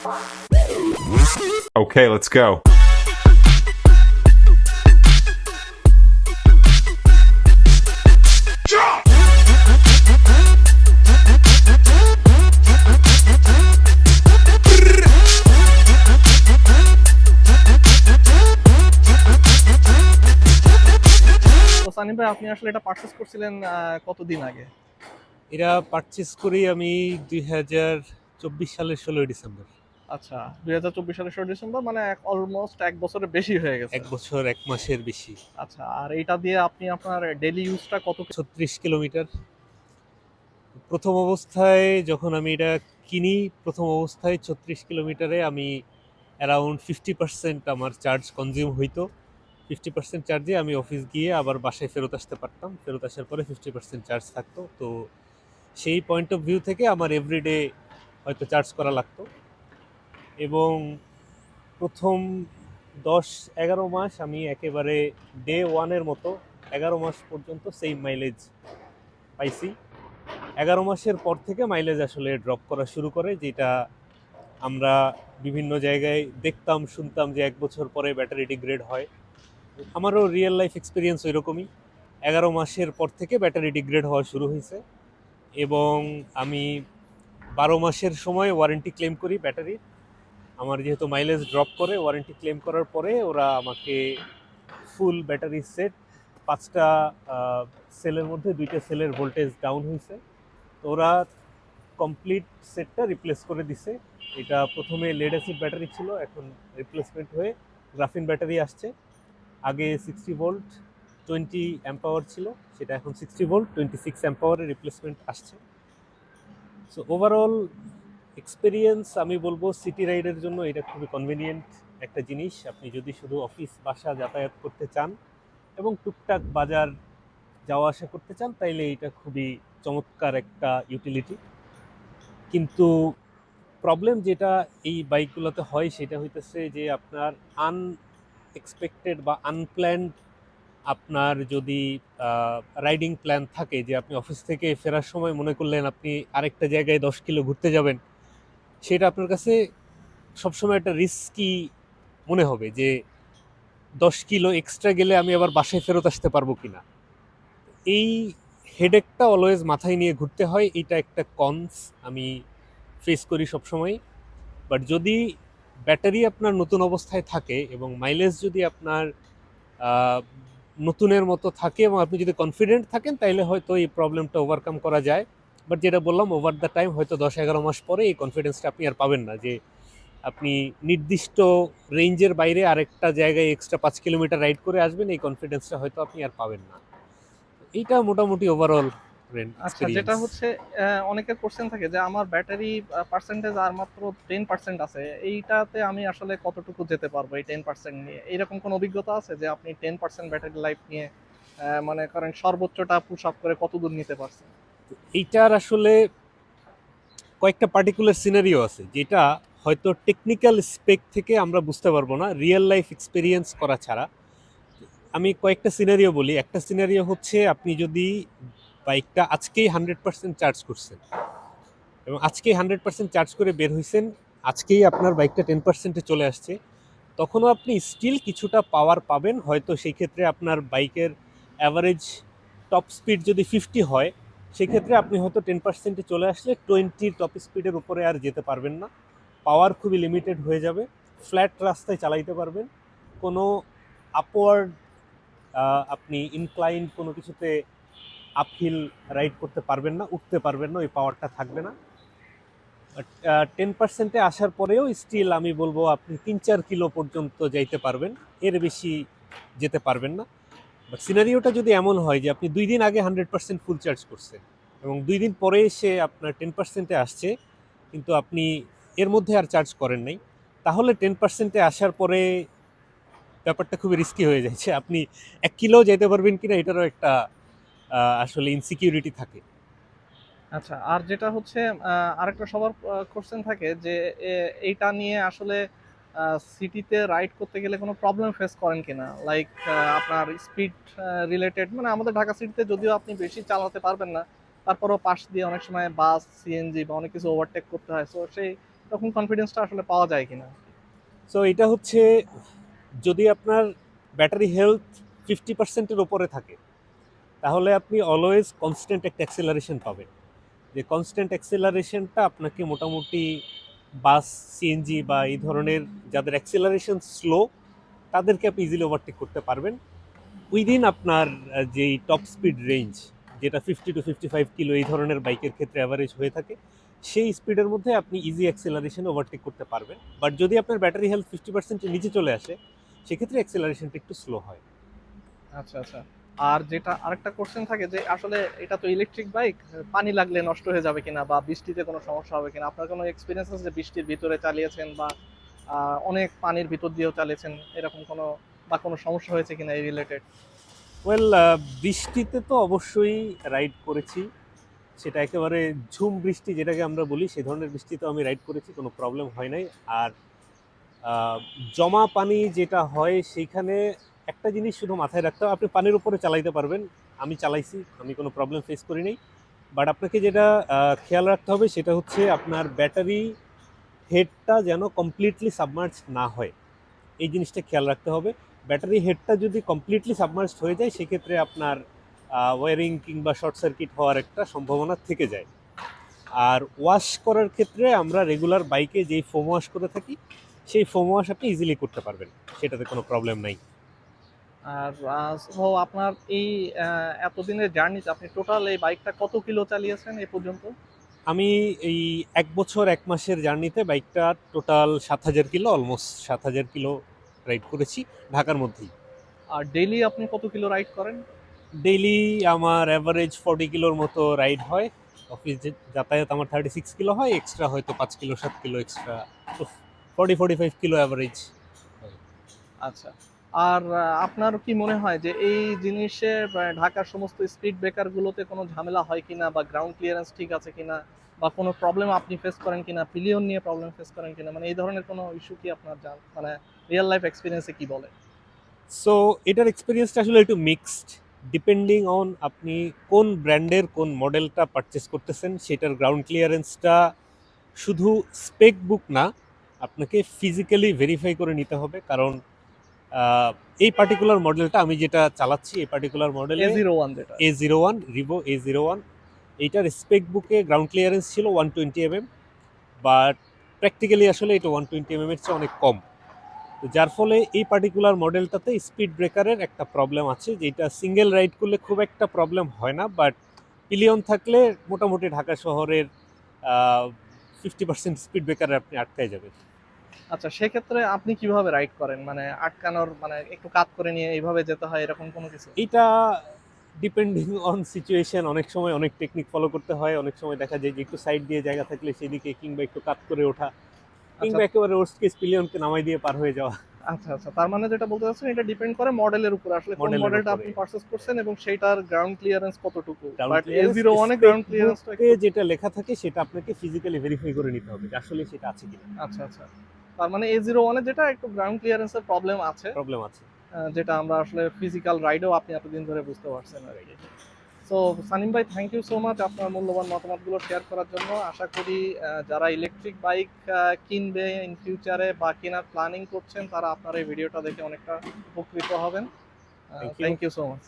Okay, let's go. তো সানিম ভাই, আপনি আসলে এটা পারচেজ করছিলেন কতদিন আগে? এরা পারচেস করি আমি 2024 সালের 16 ডিসেম্বর। আচ্ছা, 2024 সালের 16 ডিসেম্বর, মানে অলমোস্ট 1 বছরের বেশি হয়ে গেছে। 1 বছর 1 মাসের বেশি। আচ্ছা, আর এইটা দিয়ে আপনি আপনার ডেইলি ইউজটা কত? 36 কিলোমিটার। প্রথম অবস্থায় যখন আমি এটা কিনি, প্রথম অবস্থায় 36 কিলোমিটারে আমি অ্যারাউন্ড 50% আমার চার্জ কনজিউম হইতো। 50% চার্জে আমি অফিস গিয়ে আবার বাসায় ফেরত আসতে পারতাম। ফেরত আসার পরে 50% চার্জ থাকতো। তো সেই পয়েন্ট অফ ভিউ থেকে আমার এভরিডে হয়তো চার্জ করা লাগতো, এবং প্রথম 10-11 মাস আমি একেবারে ডে ওয়ানের মতো 11 মাস পর্যন্ত সেম মাইলেজ পাইছি। 11 মাসের পর থেকে মাইলেজ আসলে ড্রপ করা শুরু করে, যেটা আমরা বিভিন্ন জায়গায় দেখতাম, শুনতাম যে 1 বছর পরে ব্যাটারি ডিগ্রেড হয়। আমারও রিয়েল লাইফ এক্সপিরিয়েন্স ওইরকমই। 11 মাসের পর থেকে ব্যাটারি ডিগ্রেড হওয়া শুরু হয়েছে, এবং আমি 12 মাসের সময় ওয়ারেন্টি ক্লেম করি ব্যাটারির। আমার যেহেতু মাইলেজ ড্রপ করে, ওয়ারেন্টি ক্লেম করার পরে ওরা আমাকে ফুল ব্যাটারি সেট, 5টা সেলের মধ্যে 2টা সেলের ভোল্টেজ ডাউন হয়েছে, তো ওরা কমপ্লিট সেটটা রিপ্লেস করে দিছে। এটা প্রথমে লেড অ্যাসিড ব্যাটারি ছিল, এখন রিপ্লেসমেন্ট হয়ে গ্রাফিন ব্যাটারি আসছে। আগে 60 ভোল্ট 20 অ্যাম্পাওয়ার ছিল, সেটা এখন 60 ভোল্ট 26 অ্যাম্পাওয়ারের রিপ্লেসমেন্ট আসছে। সো ওভারঅল এক্সপিরিয়েন্স আমি বলবো সিটি রাইডের জন্য এটা খুবই কনভিনিয়েন্ট একটা জিনিস। আপনি যদি শুধু অফিস বাসা যাতায়াত করতে চান এবং টুকটাক বাজার যাওয়া আসা করতে চান, তাইলে এটা খুবই চমৎকার একটা ইউটিলিটি। কিন্তু প্রবলেম যেটা এই বাইকগুলোতে হয় সেটা হইতেছে যে আপনার আনএক্সপেক্টেড বা আনপ্ল্যান্ড, আপনার যদি রাইডিং প্ল্যান থাকে, যে আপনি অফিস থেকে ফেরার সময় মনে করলেন আপনি আরেকটা জায়গায় 10 কিলো ঘুরতে যাবেন, সেটা আপনার কাছে সবসময় একটা রিস্কি মনে হবে যে 10 কিলো এক্সট্রা গেলে আমি আবার বাসায় ফেরত আসতে পারবো কিনা। এই হেডেকটা অলওয়েজ মাথায় নিয়ে ঘুরতে হয়, এটা একটা কনস আমি ফেস করি সবসময়। বাট যদি ব্যাটারি আপনার নতুন অবস্থায় থাকে এবং মাইলেজ যদি আপনার নতুনের মতো থাকে এবং আপনি যদি কনফিডেন্ট থাকেন, তাইলে হয়তো এই প্রবলেমটা ওভারকাম করা যায়। বাট যেটা বললাম, ওভার দ্য টাইম হয়তো 10-11 মাস পরে এই কনফিডেন্সটা আপনি আর পাবেন না, যে আপনি নির্দিষ্ট রেঞ্জের বাইরে আরেকটা জায়গায় এক্সট্রা 5 কিলোমিটার রাইড করে আসবেন, এই কনফিডেন্সটা হয়তো আপনি আর পাবেন না। এইটা মোটামুটি ওভারঅল আচ্ছা, যেটা এক্সপিরিয়েন্স। হচ্ছে অনেকের কোশ্চেন থাকে যে আমার ব্যাটারি পার্সেন্টেজ আর মাত্র 10% আছে, এইটাতে আমি আসলে কতটুকু যেতে পারবো এই 10% নিয়ে? এইরকম কোনো অভিজ্ঞতা আছে যে আপনি 10% ব্যাটারি লাইফ নিয়ে মনে করেন সর্বোচ্চটা পুশ আপ করে কতদূর নিতে পারছেন? এইটার আসলে কয়েকটা পার্টিকুলার সিনারিও আছে, যেটা হয়তো টেকনিক্যাল স্পেক থেকে আমরা বুঝতে পারবো না রিয়েল লাইফ এক্সপিরিয়েন্স করা ছাড়া। আমি কয়েকটা সিনারিও বলি। একটা সিনারিও হচ্ছে, আপনি যদি বাইকটা আজকেই 100% চার্জ করছেন এবং আজকেই 100% চার্জ করে বের হয়েছেন, আজকেই আপনার বাইকটা 10%-এ চলে আসছে, তখনও আপনি স্টিল কিছুটা পাওয়ার পাবেন। হয়তো সেই ক্ষেত্রে আপনার বাইকের অ্যাভারেজ টপ স্পিড যদি 50 হয়, সেক্ষেত্রে আপনি হয়তো 10%-এ চলে আসলে 20 টপ স্পিডের উপরে আর যেতে পারবেন না। পাওয়ার খুবই লিমিটেড হয়ে যাবে। ফ্ল্যাট রাস্তায় চালাইতে পারবেন, কোনো আপওয়ার্ড আপনি ইনক্লাইন কোনো কিছুতে আপহিল রাইড করতে পারবেন না, উঠতে পারবেন না, ওই পাওয়ারটা থাকবে না। 10%-এ আসার পরেও স্টিল আমি বলবো আপনি 3-4 কিলো পর্যন্ত যাইতে পারবেন, এর বেশি যেতে পারবেন না। বাট সিনারিওটা যদি এমন হয় যে আপনি 2 দিন আগে 100% ফুল চার্জ করছেন এবং 2 দিন পরে এসে আপনার 10%-এ আসছে, কিন্তু আপনি এর মধ্যে আর চার্জ করেন নাই, তাহলে 10%-এ আসার পরে ব্যাপারটা খুবই রিস্কি হয়ে যাচ্ছে। আপনি 1 কিলো যেতে পারবেন কিনা এটারও একটা আসলে ইনসিকিউরিটি থাকে। আচ্ছা, আর যেটা হচ্ছে আরেকটা সবার কোশ্চেন থাকে যে এইটা নিয়ে আসলে সিটিতে রাইড করতে গেলে কোনো প্রবলেম ফেস করেন কিনা, লাইক আপনার স্পিড রিলেটেড, মানে আমাদের ঢাকা সিটিতে যদিও আপনি বেশি চালাতে পারবেন না, তারপরেও পাশ দিয়ে অনেক সময় বাস, সিএনজি বা অনেক কিছু ওভারটেক করতে হয়। সো সেই তখন কনফিডেন্সটা আসলে পাওয়া যায় কিনা? সো এটা হচ্ছে, যদি আপনার ব্যাটারি হেলথ 50%-এর ওপরে থাকে, তাহলে আপনি অলওয়েজ কনস্ট্যান্ট একটা অ্যাক্সেলারেশন পাবেন। যে কনস্ট্যান্ট অ্যাক্সেলারেশনটা আপনাকে মোটামুটি বাস, সিএনজি বা এই ধরনের যাদের অ্যাক্সেলারেশন স্লো, তাদেরকে আপনি ইজিলি ওভারটেক করতে পারবেন উইদিন আপনার যেই টপ স্পিড রেঞ্জ, যেটা 50 to 55 কিলো এই ধরনের বাইকের ক্ষেত্রে অ্যাভারেজ হয়ে থাকে, সেই স্পিডের মধ্যে আপনি ইজি অ্যাক্সেলারেশন ওভারটেক করতে পারবেন। বাট যদি আপনার ব্যাটারি হেলথ 50%-এর নিচে চলে আসে, সেক্ষেত্রে অ্যাক্সেলারেশনটা একটু স্লো হয়। আচ্ছা, আচ্ছা। আর যেটা আরেকটা কোশ্চেন থাকে যে আসলে এটা তো ইলেকট্রিক বাইক, পানি লাগলে নষ্ট হয়ে যাবে কিনা বা বৃষ্টিতে কোনো সমস্যা হবে কিনা? আপনার কোনো এক্সপেরিয়েন্স আছে যে বৃষ্টির ভিতরে চালিয়েছেন বা অনেক পানির ভিতর দিয়েও চালিয়েছেন, এরকম কোনো বা কোনো সমস্যা হয়েছে কিনা এই রিলেটেড? ওয়েল, বৃষ্টিতে তো অবশ্যই রাইড করেছি। সেটা একেবারে ঝুম বৃষ্টি যেটাকে আমরা বলি, সেই ধরনের বৃষ্টিতে আমি রাইড করেছি, কোনো প্রবলেম হয় নাই। আর আহ, জমা পানি যেটা হয় সেইখানে একটা জিনিস শুধু মাথায় রাখতে হবে, আপনি পানির উপরে চালাইতে পারবেন। আমি চালাইছি, আমি কোনো প্রবলেম ফেস করি নাই। বাট আপনাকে যেটা খেয়াল রাখতে হবে সেটা হচ্ছে আপনার ব্যাটারি হেডটা যেন কমপ্লিটলি সাবমার্জ না হয়, এই জিনিসটা খেয়াল রাখতে হবে। ব্যাটারি হেডটা যদি কমপ্লিটলি সাবমার্জড হয়ে যায়, সেক্ষেত্রে আপনার ওয়ারিং কিংবা শর্ট সার্কিট হওয়ার একটা সম্ভাবনা থেকে যায়। আর ওয়াশ করার ক্ষেত্রে আমরা রেগুলার বাইকে যেই ফোম ওয়াশ করে থাকি, সেই ফোম ওয়াশ আপনি ইজিলি করতে পারবেন, সেটাতে কোনো প্রবলেম নাই। আর সো আপনার এই এতদিনের জার্নিতে আপনি টোটাল এই বাইকটা কত কিলো চালিয়েছেন এ পর্যন্ত? আমি এই 1 বছর 1 মাসের জার্নিতে বাইকটা total 7,000 kilo, almost 7,000 kilo ride করেছি ঢাকার মধ্যেই। আর ডেইলি আপনি কত কিলো রাইড করেন? ডেইলি আমার অ্যাভারেজ 40 কিলোর মতো রাইড হয়। অফিস যাতায়াত আমার 36 কিলো হয়, এক্সট্রা হয়তো 5 কিলো 7 কিলো এক্সট্রা, তো 40-45 কিলো অ্যাভারেজ। আচ্ছা। আর আপনার কি মনে হয় যে এই জিনিসে ঢাকার সমস্ত স্পিড ব্রেকার গুলোতে কোনো ঝামেলা হয় কিনা বা গ্রাউন্ড ক্লিয়ারেন্স ঠিক আছে কিনা বা কোনো প্রবলেম আপনি ফেস করেন কিনা, পিলিয়ন নিয়ে প্রবলেম ফেস করেন কিনা, মানে এই ধরনের কোনো ইস্যু কি আপনার মানে রিয়েল লাইফ এক্সপিরিয়েন্সে কি বলে? সো এটার এক্সপিরিয়েন্সটা আসলে একটু মিক্সড, ডিপেন্ডিং অন আপনি কোন ব্র্যান্ডের কোন মডেলটা পারচেস করতেছেন, সেটার গ্রাউন্ড ক্লিয়ারেন্সটা শুধু স্পেক বুক না, আপনাকে ফিজিক্যালি ভেরিফাই করে নিতে হবে। কারণ আহ, এই পার্টিকুলার মডেলটা আমি যেটা চালাচ্ছি, এই পার্টিকুলার মডেলে A01 যেটা। A01, রিভো A01, এইটার স্পেক বুকে গ্রাউন্ড ক্লিয়ারেন্স ছিল 120 mm, বাট প্র্যাকটিক্যালি আসলে এটা 120 mm-এর চেয়ে অনেক কম। তো যার ফলে এই পার্টিকুলার মডেলটাতে স্পিড ব্রেকারের একটা প্রবলেম আছে, যেটা সিঙ্গেল রাইড করলে খুব একটা প্রবলেম হয় না, বাট পিলিয়ন থাকলে মোটামুটি ঢাকা শহরের 50% স্পিড ব্রেকারে আপনি আটকায় যাবেন। আচ্ছা, সেক্ষেত্রে আপনি কিভাবে রাইড করেন? মানে আটকানোর মানে একটু কাত করে নিয়ে এইভাবে যেতে হয় এরকম কোনো কিছু? এটা ডিপেন্ডিং অন সিচুয়েশন, অনেক সময় অনেক টেকনিক ফলো করতে হয়, অনেক সময় দেখা যায় যে একটু সাইড দিয়ে জায়গা থাকলে সেদিকে, কিংবা একটু কাত করে ওঠা, আচ্ছা, কিংবা একেবারে ওয়ার্স্ট কেস পিলিয়নকে নামাই দিয়ে পার হয়ে যাওয়া। আচ্ছা, আচ্ছা। তার মানে যেটা বলতে চাচ্ছেন এটা ডিপেন্ড করে মডেলের উপরে। আসলে কোন মডেলের মডেলটা উপরে আপনি পারচেজ করছেন এবং সেইটার গ্রাউন্ড ক্লিয়ারেন্স কতটুকু। গ্রাউন্ড বাট ক্লিয়ারেন্স, A01 এ স্পেক গ্রাউন্ড ক্লিয়ারেন্সটা বুকে একটু। যেটা লেখা থাকে সেটা আপনাকে ফিজিক্যালি ভেরিফাই করে নিতে হবে যে আসলে সেটা আছে কিনা। আচ্ছা, আচ্ছা। তার মানে A01 এ যেটা একটু গ্রাউন্ড ক্লিয়ারেন্স এর প্রবলেম আছে। প্রবলেম আছে। যেটা আমরা আসলে ফিজিক্যাল রাইডেও আপনি এতদিন ধরে বুঝতে পারছেন আরকি। সো সানিম ভাই, থ্যাংক ইউ সো মাচ আপনার মূল্যবান মতামতগুলো শেয়ার করার জন্য। আশা করি যারা ইলেকট্রিক বাইক কিনবে ইন ফিউচারে বা কেনার প্ল্যানিং করছেন তারা আপনার এই ভিডিওটা দেখে অনেকটা উপকৃত হবেন। Thank you. Thank you so much.